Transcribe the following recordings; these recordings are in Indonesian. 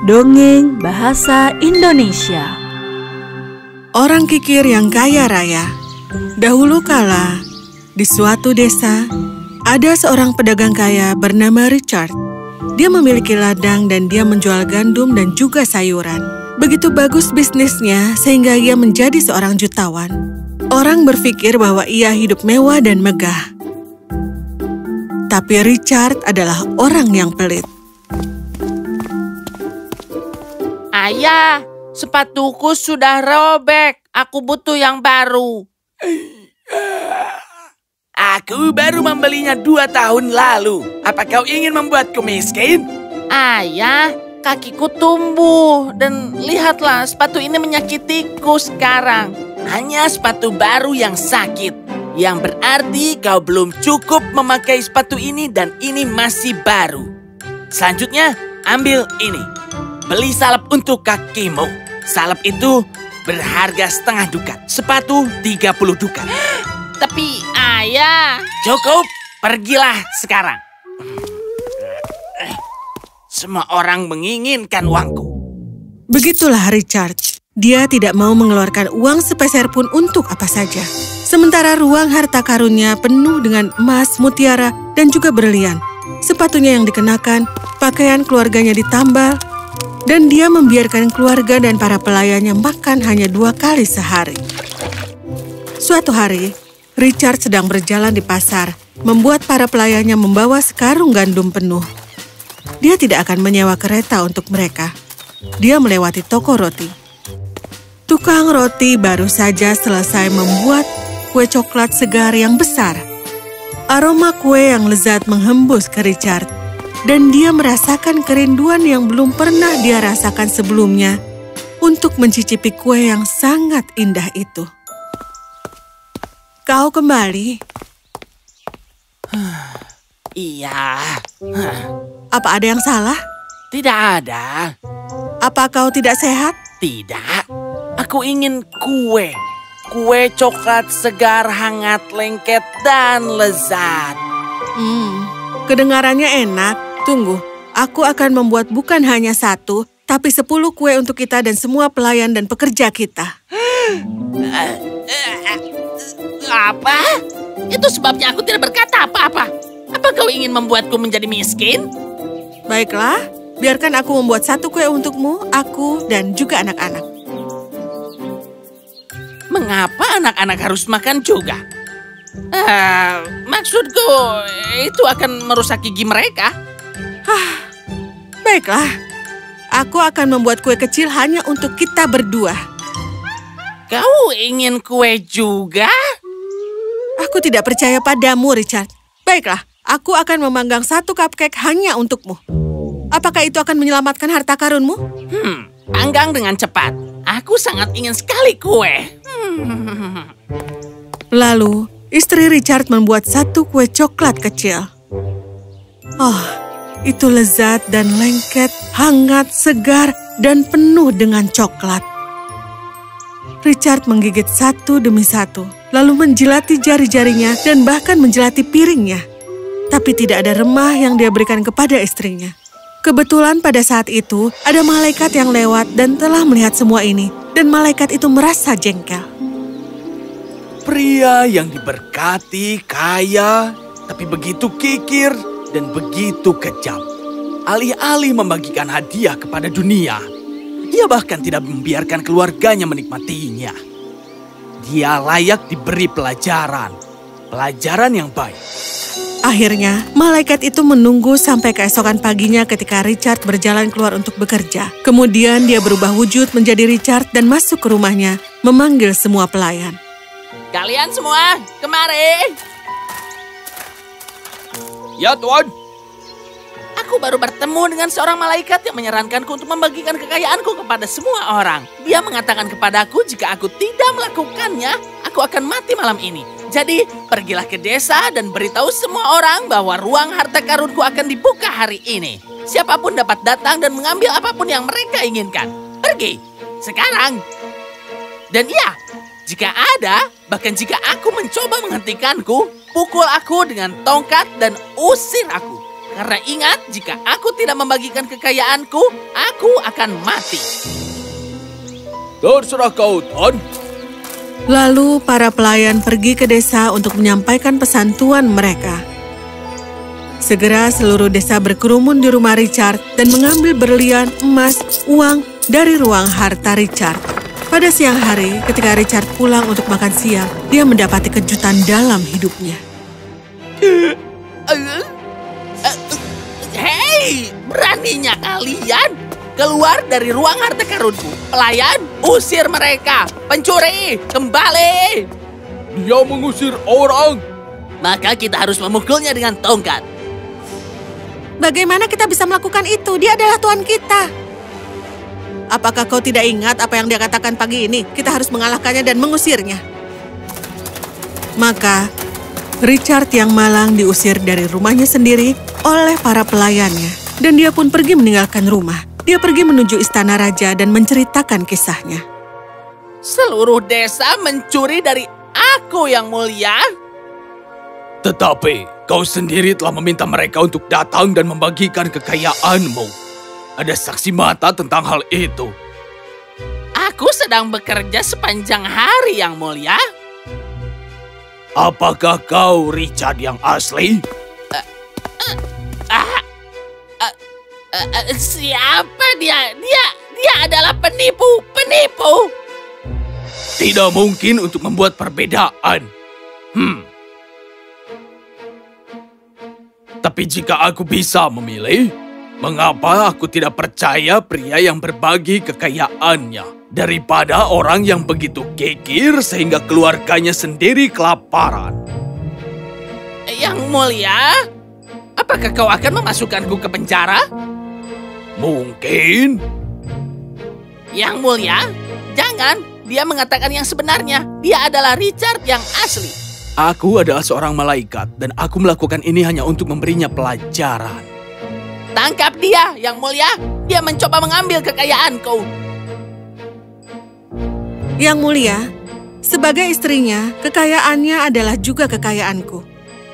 Dongeng Bahasa Indonesia. Orang kikir yang kaya raya. Dahulu kala, di suatu desa, ada seorang pedagang kaya bernama Richard. Dia memiliki ladang dan dia menjual gandum dan juga sayuran. Begitu bagus bisnisnya sehingga ia menjadi seorang jutawan. Orang berpikir bahwa ia hidup mewah dan megah. Tapi Richard adalah orang yang pelit. Ayah, sepatuku sudah robek. Aku butuh yang baru. Aku baru membelinya 2 tahun lalu. Apa kau ingin membuatku miskin? Ayah, kakiku tumbuh. Dan lihatlah, sepatu ini menyakitiku sekarang. Hanya sepatu baru yang sakit. Yang berarti kau belum cukup memakai sepatu ini dan ini masih baru. Selanjutnya, ambil ini. Beli salep untuk kakimu. Salep itu berharga 0,5 dukat. Sepatu 30 dukat. Tapi ayah... Cukup, pergilah sekarang. Semua orang menginginkan uangku. Begitulah Richard. Dia tidak mau mengeluarkan uang sepeser pun untuk apa saja. Sementara ruang harta karunnya penuh dengan emas, mutiara, dan juga berlian. Sepatunya yang dikenakan, pakaian keluarganya ditambal, dan dia membiarkan keluarga dan para pelayannya makan hanya 2 kali sehari. Suatu hari, Richard sedang berjalan di pasar, membuat para pelayannya membawa sekarung gandum penuh. Dia tidak akan menyewa kereta untuk mereka. Dia melewati toko roti. Tukang roti baru saja selesai membuat kue coklat segar yang besar. Aroma kue yang lezat menghembus ke Richard. Dan dia merasakan kerinduan yang belum pernah dia rasakan sebelumnya untuk mencicipi kue yang sangat indah itu. Kau kembali? Iya. Apa ada yang salah? Tidak ada. Apa kau tidak sehat? Tidak. Aku ingin kue. Kue coklat segar, hangat, lengket, dan lezat. Kedengarannya enak. Tunggu, aku akan membuat bukan hanya 1, tapi 10 kue untuk kita dan semua pelayan dan pekerja kita. Apa? Itu sebabnya aku tidak berkata apa-apa. Apa kau ingin membuatku menjadi miskin? Baiklah, biarkan aku membuat 1 kue untukmu, aku, dan juga anak-anak. Mengapa anak-anak harus makan juga? Maksudku, itu akan merusak gigi mereka. Baiklah, aku akan membuat kue kecil hanya untuk kita berdua. Kau ingin kue juga? Aku tidak percaya padamu, Richard. Baiklah, aku akan memanggang 1 cupcake hanya untukmu. Apakah itu akan menyelamatkan harta karunmu? Panggang dengan cepat. Aku sangat ingin sekali kue. Lalu, istri Richard membuat 1 kue coklat kecil. Oh, itu lezat dan lengket, hangat, segar, dan penuh dengan coklat. Richard menggigit 1 demi 1, lalu menjilati jari-jarinya dan bahkan menjilati piringnya. Tapi tidak ada remah yang dia berikan kepada istrinya. Kebetulan pada saat itu, ada malaikat yang lewat dan telah melihat semua ini, dan malaikat itu merasa jengkel. Pria yang diberkati, kaya, tapi begitu kikir dan begitu kejam. Alih-alih membagikan hadiah kepada dunia, ia bahkan tidak membiarkan keluarganya menikmatinya. Dia layak diberi pelajaran yang baik. Akhirnya, malaikat itu menunggu sampai keesokan paginya ketika Richard berjalan keluar untuk bekerja. Kemudian dia berubah wujud menjadi Richard dan masuk ke rumahnya, memanggil semua pelayan. Kalian semua, kemari. Ya, Tuan. Aku baru bertemu dengan seorang malaikat yang menyarankanku untuk membagikan kekayaanku kepada semua orang. Dia mengatakan kepadaku jika aku tidak melakukannya, aku akan mati malam ini. Jadi, pergilah ke desa dan beritahu semua orang bahwa ruang harta karunku akan dibuka hari ini. Siapapun dapat datang dan mengambil apapun yang mereka inginkan. Pergi, sekarang. Dan iya, jika ada, bahkan jika aku mencoba menghentikanku, pukul aku dengan tongkat dan usir aku. Karena ingat, jika aku tidak membagikan kekayaanku, aku akan mati. Terserah kau, Tuan. Lalu para pelayan pergi ke desa untuk menyampaikan pesan tuan mereka. Segera seluruh desa berkerumun di rumah Richard dan mengambil berlian, emas, uang dari ruang harta Richard. Pada siang hari, ketika Richard pulang untuk makan siang, dia mendapati kejutan dalam hidupnya. Hei, beraninya kalian keluar dari ruang harta karunku. Pelayan, usir mereka. Pencuri, kembali. Dia mengusir orang. Maka kita harus memukulnya dengan tongkat. Bagaimana kita bisa melakukan itu? Dia adalah tuan kita. Apakah kau tidak ingat apa yang dia katakan pagi ini? Kita harus mengalahkannya dan mengusirnya. Maka, Richard yang malang diusir dari rumahnya sendiri oleh para pelayannya. Dan dia pun pergi meninggalkan rumah. Dia pergi menuju istana raja dan menceritakan kisahnya. Seluruh desa mencuri dari aku, Yang Mulia. Tetapi kau sendiri telah meminta mereka untuk datang dan membagikan kekayaanmu. Ada saksi mata tentang hal itu. Aku sedang bekerja sepanjang hari, Yang Mulia. Apakah kau Richard yang asli? Siapa dia? Dia adalah penipu. Tidak mungkin untuk membuat perbedaan. Tapi jika aku bisa memilih, mengapa aku tidak percaya pria yang berbagi kekayaannya daripada orang yang begitu kikir sehingga keluarganya sendiri kelaparan? Yang Mulia, apakah kau akan memasukkanku ke penjara? Mungkin. Yang Mulia, jangan. Dia mengatakan yang sebenarnya. Dia adalah Richard yang asli. Aku adalah seorang malaikat dan aku melakukan ini hanya untuk memberinya pelajaran. Tangkap dia, Yang Mulia. Dia mencoba mengambil kekayaanku. Yang Mulia, sebagai istrinya, kekayaannya adalah juga kekayaanku.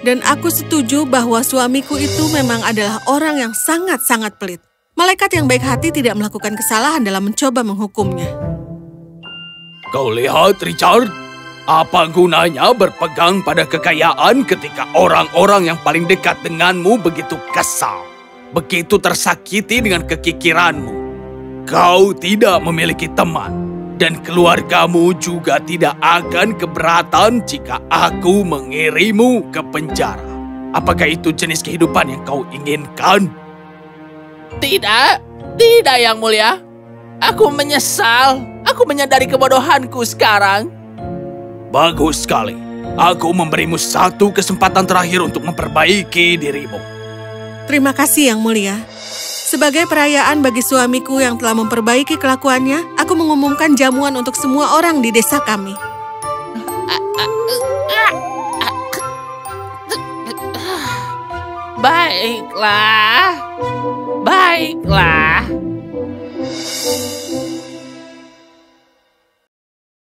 Dan aku setuju bahwa suamiku itu memang adalah orang yang sangat-sangat pelit. Malaikat yang baik hati tidak melakukan kesalahan dalam mencoba menghukumnya. Kau lihat, Richard, apa gunanya berpegang pada kekayaan ketika orang-orang yang paling dekat denganmu begitu kesal, begitu tersakiti dengan kekikiranmu. Kau tidak memiliki teman, dan keluargamu juga tidak akan keberatan jika aku mengirimu ke penjara. Apakah itu jenis kehidupan yang kau inginkan? Tidak, Yang Mulia. Aku menyesal. Aku menyadari kebodohanku sekarang. Bagus sekali. Aku memberimu satu kesempatan terakhir untuk memperbaiki dirimu. Terima kasih, Yang Mulia. Sebagai perayaan bagi suamiku yang telah memperbaiki kelakuannya, aku mengumumkan jamuan untuk semua orang di desa kami. Baiklah.